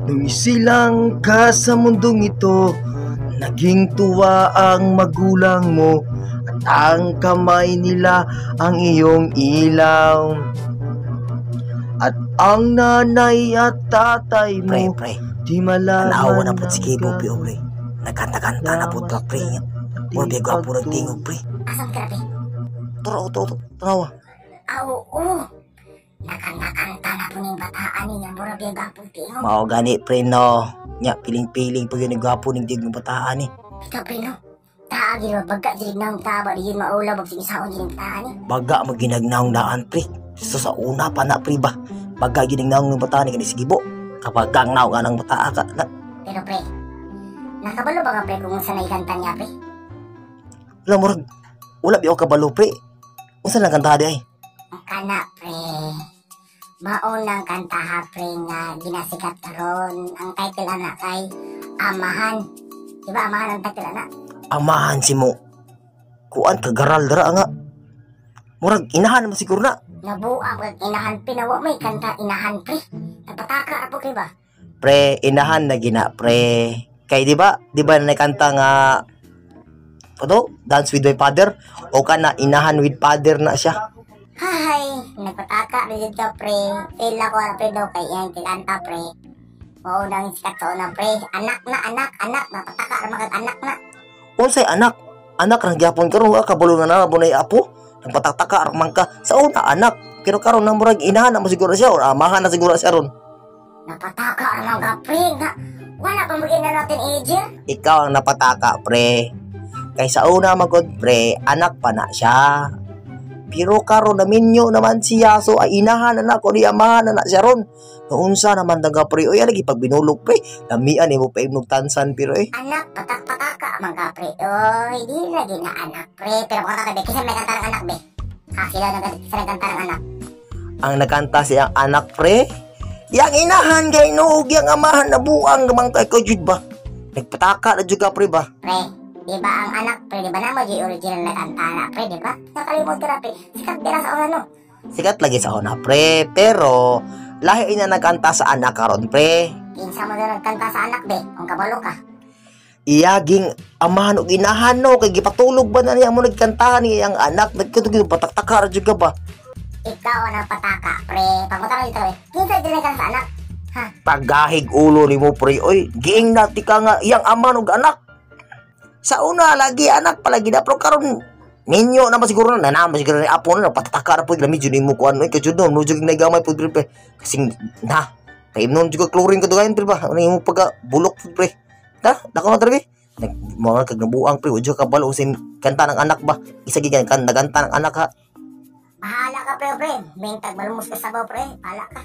Nung isilang ka sa mundong ito, naging tuwa ang magulang mo, at ang kamay nila ang iyong ilaw. At ang nanay at tatay mo, Pre, di malaman tanawa na po si ng Kibo, pre. Nagkanta-kanta na po ito, pre. Mura biya gwapo ng tingog, pre. Asam ka na, Turo, tanawa. Oo. Nakanta na po ng bataan niya. Mura biya gapong tingog. Mao gani, pre, no. Nya, piling-piling po yun yung gwapo ng tingog ng bataan, eh. Ikaw, pre, no? Taagi na, baga jirig na ang taba. Di yun maulaw, bagsi isaon jirig bataan niya. Baga maginagnaong daan, pre. So sa una pa na, pre, ba? Baga ginagnaong ng bataan, eh, si Kibo. Kapag gangnaw ka ng bataan ka, na. Pero, pre, nakabalo ba ka, pre, kung sanay kanta niya, pre? Alam mo, wala biyo kabalo, pre. Kung saan lang kanta di ay? Ang kana, pre. Maunang kanta ha, pre, nga ginasikat karon. Ang title anak kay Amahan. Diba, Amahan ang title anak? Amahan si mo. Kuan kagaral dara nga. Murag inahan mo siguro na. Nabuang kag inahan, pinawa may kanta inahan, pre. Napataka ako, kay ba? Pre, inahan na gina, pre. Kay di ba na nakanta nga Dance with my father o kana inahan with father na siya. Hay, nagpataka rin dito, pre. Feel ako na, pre, daw kay yan, kanta, pre. Oo, nang sikat sa unang, pre. Anak. Napataka rin mga anak na. Unsay anak? Anak rang gyapon karon wa kabalo na na bunay apo. Nagpataka man ka sa una anak. Pero karon na murag inahan na mo siguro siya o amahan na siguro siya ron. Napataka rin mga, pre, nga. Wala pa maging na natin, Angel. Ikaw ang napataka, pre. Kay sa una magod, pre, anak pa na siya. Pero karon na minyo naman siya, so ay inahan na ko di amahan na siya ron. Nounsa naman daga, pre, oy lagi pag binulog, pre, lamian mo pa imnog tansan, pero eh. Anak, pataka mga, pre. Oy, di lagi na anak, pre. Pero kung kakabit, kasi may kanta ng anak, be. Sila nagkanta ng anak. Ang nagkanta siyang anak, pre, yang inahan kay noog, yang amahan na buang gamang kay ko, jud ba? Nagpataka na jud ka, pre, ba? Pre, di ba ang anak, pre, di ba na mo di original na kanta na, pre, di ba? Nakalimot ka na, pre. Sikat din sa una, no? Sikat lagi sa una, pre, pero lahi na nagkanta sa anak karon, pre. Kinsa mo na nagkanta sa anak, be, kung kabalo ka. Iyaging amahan o inahan, no, kay gipatulog ba na niya mo nagkantahan niya ang anak, nagkatugin pataktakar jud ka ba? Ikaw ang pataka, pre. Pagmutang dito, pre. Kinsa din nagkanta sa anak? Ha? Pagahig ulo ni mo, pre, oy, giing nati ka nga iyang amahan og anak. Sa una lagi anak palagi na pero karon ninyo na siguro na naman siguro ni apo na patataka na po lami jud mo kuan oy kajud no jud nagamay pud pre kasi na paimnon jud chlorine kadugayan pre ba ano yung pagka bulok pre ta dako na tre mga kag nabuang pre jud ka balo sin kanta ng anak ba isa gigan kan naganta ng anak ha. Bahala ka, pre. Bintag malumos ka sa baw, pre. Bahala ka.